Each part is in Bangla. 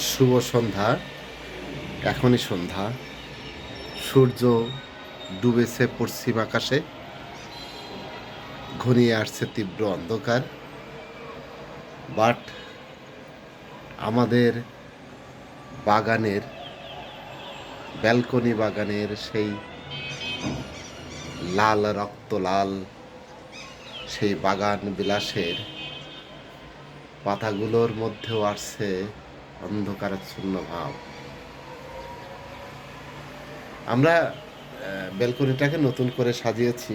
শুভ সন্ধ্যা। এখনই সন্ধ্যা, সূর্য ডুবেছে পশ্চিম আকাশে, ঘনিয়ে আসছে তীব্র অন্ধকার। বাট আমাদের বাগানের, ব্যালকনি বাগানের সেই লাল রক্ত লাল সেই বাগান বিলাসের পাতাগুলোর মধ্যেও আসছে অন্ধকারাচ্ছন্ন ভাব। আমরা ব্যালকনিটাকে নতুন করে সাজিয়েছি।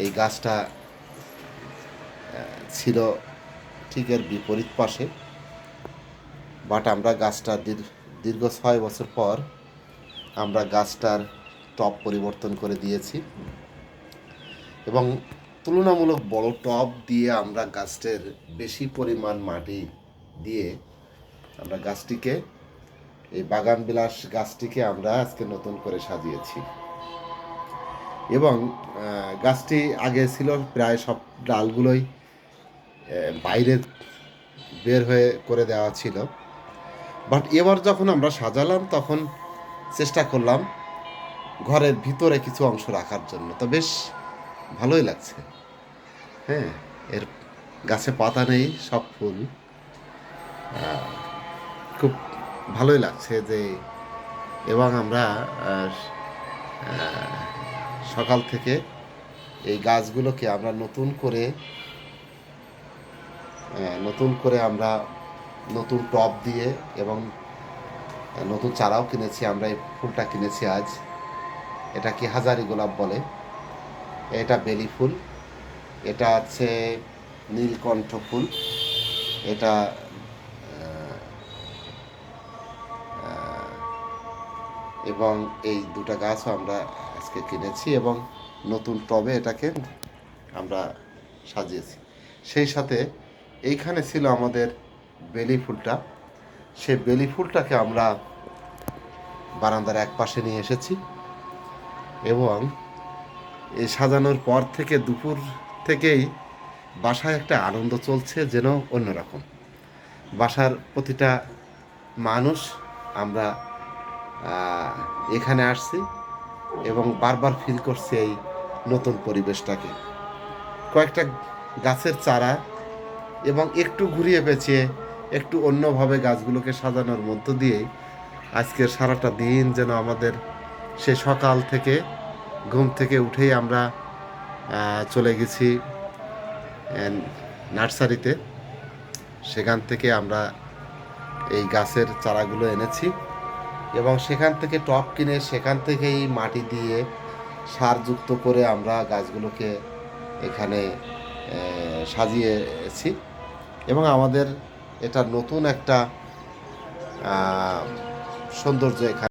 এই গাছটা ছিল ঠিক এর বিপরীত পাশে, বাট আমরা গাছটা দীর্ঘ 6 বছর পর আমরা গাছটার টব পরিবর্তন করে দিয়েছি এবং তুলনামূলক বড় টব দিয়ে আমরা গাছটার বেশি পরিমাণ মাটি দিয়ে আমরা গাছটিকে, এই বাগান বিলাস গাছটিকে আমরা আজকে নতুন করে সাজিয়েছি। এবং গাছটি আগে ছিল প্রায় সব ডালগুলোই বাইরে বের হয়ে করে দেওয়া ছিল, বাট এবার যখন আমরা সাজালাম তখন চেষ্টা করলাম ঘরের ভিতরে কিছু অংশ রাখার জন্য। তো বেশ ভালোই লাগছে। হ্যাঁ, এর গাছে পাতা নেই, সব ফুল। খুব ভালোই লাগছে যে, এবং আমরা সকাল থেকে এই গাছগুলোকে আমরা নতুন করে আমরা নতুন টব দিয়ে এবং নতুন চারাও কিনেছি। আমরা এই ফুলটা কিনেছি আজ। এটা কি হাজারি গোলাপ বলে, এটা বেলি ফুল, এটা আছে নীলকণ্ঠ ফুল, এটা এবং এই দুটা গাছও আমরা আজকে কিনেছি এবং নতুন টবে এটাকে আমরা সাজিয়েছি। সেই সাথে এইখানে ছিল আমাদের বেলি ফুলটা। সেই বেলি ফুলটাকে আমরা বারান্দার এক পাশে নিয়ে এসেছি এবং এই সাজানোর পর থেকে দুপুর থেকেই বাসায় একটা আনন্দ চলছে, যেন অন্যরকম। বাসার প্রতিটা মানুষ আমরা এখানে আসছি এবং বারবার ফিল করছি এই নতুন পরিবেশটাকে। কয়েকটা গাছের চারা এবং একটু ঘুরিয়ে পেঁচিয়ে একটু অন্যভাবে গাছগুলোকে সাজানোর মধ্য দিয়েই আজকের সারাটা দিন যেন আমাদের সে সকাল থেকে ঘুম থেকে উঠেই আমরা চলে গেছি নার্সারিতে। সেখান থেকে আমরা এই গাছের চারাগুলো এনেছি এবং সেখান থেকে টব কিনে সেখান থেকেই মাটি দিয়ে সারযুক্ত করে আমরা গাছগুলোকে এখানে সাজিয়েছি এবং আমাদের এটা নতুন একটা সৌন্দর্য এখানে